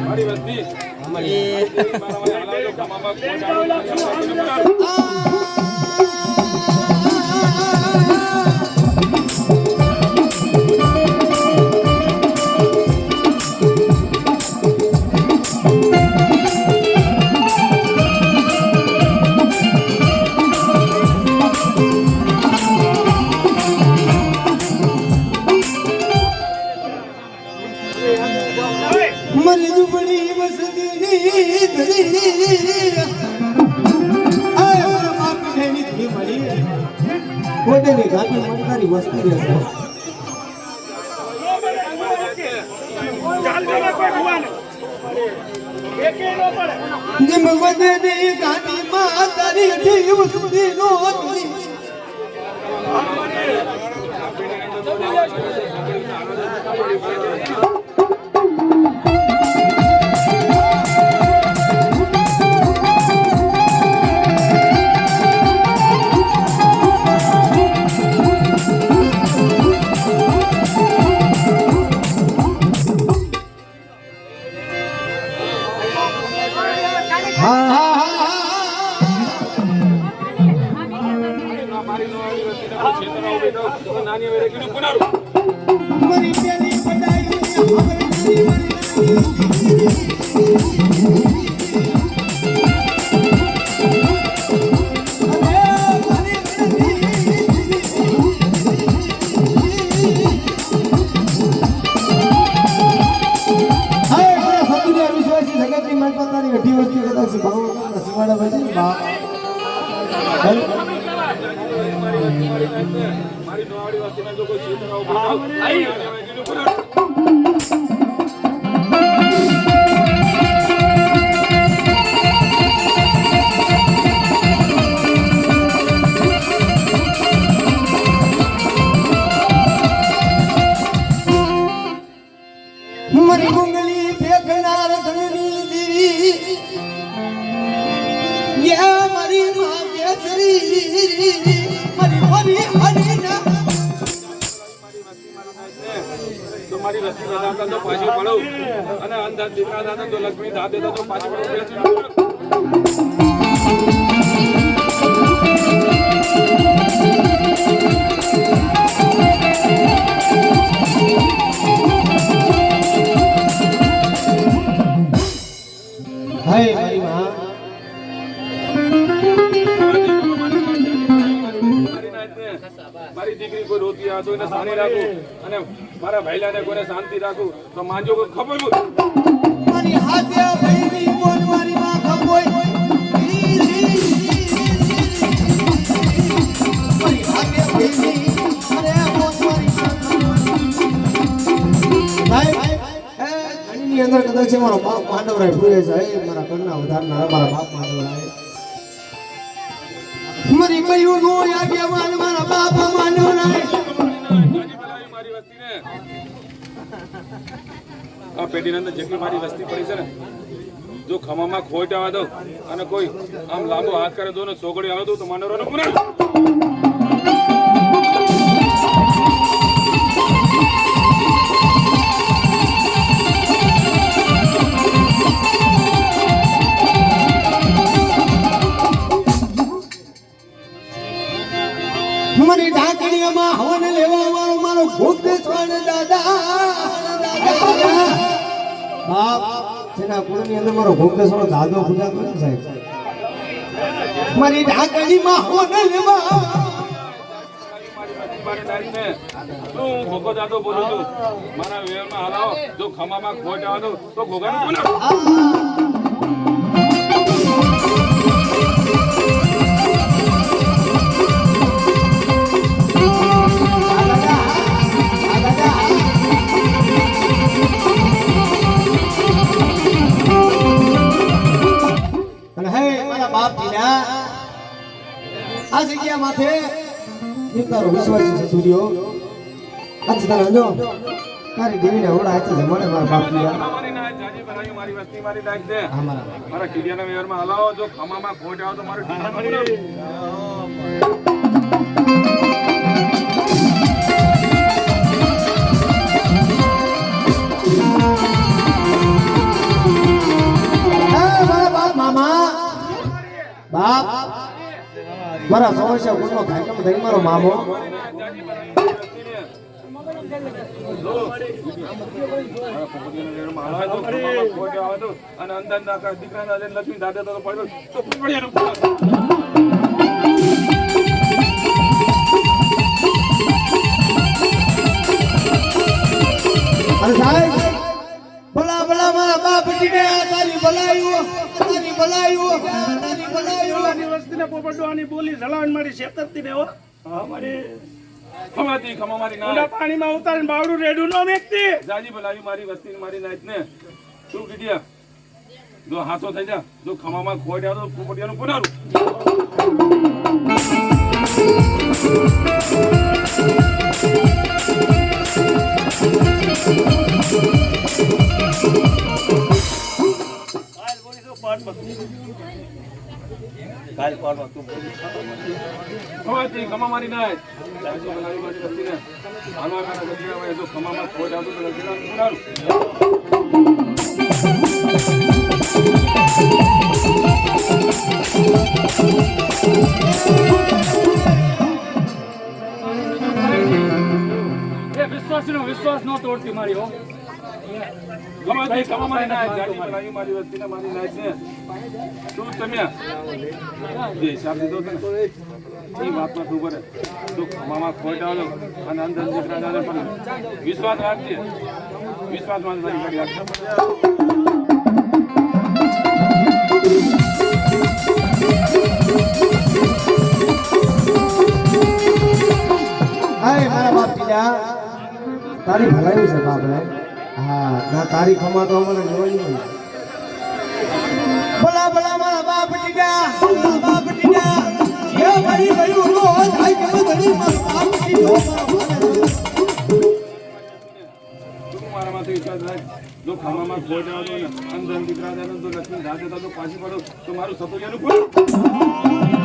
મારી વસ્તી મરી દુબળી વસતી ધરી આય બાપને નીથી મળી કોટેની ગાડી મણકારી વસ્તી રહેશે જેમ વધેની ગાડી માં તારી ઢીવ સુધી નો હતી નાની વેરે કીધું પુનારું મરી પેલી પડાઈ મરી જગતની મનપતાની અઢી વસ્તુ કદાચ ભગવાન શિવાડા પછી મારી નવાડી વસ્તીના જો કોઈ છેતરા ઉભો આઈ કીધું પુનારું મરી મુંગલી ફેંકનાર ધનની દેવી યા મારી માં બેસરી મારી મારી હરીના તો મારી વસ્તી વધારતા તો પાછી પડો અને અંધાર દીકરા દાદા તો લક્ષ્મી દાદ દેતા તો પાછી પડો હાય મારી માં મારી દીકરી કોઈ રોતી આ તો એને સારી રાખું અને મારા ભાઈલાને કોઈને શાંતિ રાખું તો માનજો કોઈ ખબર મારી હાથે ભાઈની બોલ મારી માં ખબોય મારી હાથે ભાઈની અરે બોલ મારી ભાઈ આની અંદર કદાચ મારો બાપ માંડવરાય ભૂલે જાય મારા ઘરના વધારનારા મારા બાપ માંડવરાય મરી ગયું નો આગેવાન મારા બાપ માંડવરાય મારી વસ્તીને આ પેઢીની અંદર જેટલી મારી વસ્તી પડી છે ને જો ખમામાં ખોટ આવવા દો અને કોઈ આમ લાંબો હાથ કરે દો ને સોગડી આવવા દો તો માંડવરાનો પુનઃ મરી ઢાકણીમાં હવન લેવા વાળો મારો ભૂતેશ્વર દાદા બાપ જેના કુળની અંદર મારો ભૂતેશ્વર દાદો પૂજાતો છે સાહેબ મારી ઢાકણીમાં હવન લેવા હું ભોગો દાદો બોલું છું મારા વેરમાં હલાવો જો ખમામાં ખોટ આવે તો ભોગાનું પુનઃ આ જગ્યા માથે તારો વિશ્વાસ છે સૂર્યો આજ તારા જો તારી દેવીને ઓળા છે મને મારા બાપ મારી વસ્તી મારી લાગ દે મારા કીડિયાના વેરમાં હલાવો જો ખમામાં ખોટ આવે તો મારો ઢીંગા મારા સમસ્યા ગુણનો ઘાટમ થઈ મારો મામો અને અંદર દીકરા લક્ષ્મી દાદા તો પડ્યો તો પડ્યા અરે સાહેબ ભલા ભલા મારા બાપ જીને તારી ભલાયું આની વસ્તીને પોપટવાની બોલી જલાવન મારી શેતરતી ને હો મારી ખમાતી ખમા મારી ના ઊંડા પાણીમાં ઉતારીને બાવડું રેડું નો વ્યક્તિ જાજી ભલાવી મારી વસ્તી મારી નાઈટ ને શું કીધી જો હાથો થઈ જા જો ખમામાં ખોટ આવ્યો તો પોપટિયાનું પુનારું ખમાતી ખમા મારી નાઈટ જાજી ભલાવી મારી વસ્તી ને હાલવા મારા ગજરા હોય જો ખમામાં ખોટ આવતો તો ગજરાનું પુનારું વિશ્વાસ ન તોડતી મારી હો ખમાતી ખમા મારી નાઈટ જાજી ભલાવી મારી વસ્તી ને મારી નાઈટ ને તું તમે જે હિસાબ દીધો છે ને એ વાતમાં તું કરે તો ખમામાં ખોટ આવ્યો અને અંદર દીકરા દાદા પણ વિશ્વાસ રાખજે વિશ્વાસમાં તારી ગાડી રાખજે હાય મારા બાપ પીડા તારી ભલાઈ છે બાપ રે હા ના તારી ખમા તો અમને જોઈ નહીં ભલા ભલા મારા બાપ પીડા જે મારી ગયું નો થાય કે ધણી મારા બાપ પીડો મારામાં તો વિશ્વાસ રાખ જો ખમામાં ખોટ આવ્યો ને અંદર દીકરા દાદા તો લક્ષ્મી દાદા તો પાછી પડો તો મારું સતોયાનું પૂરું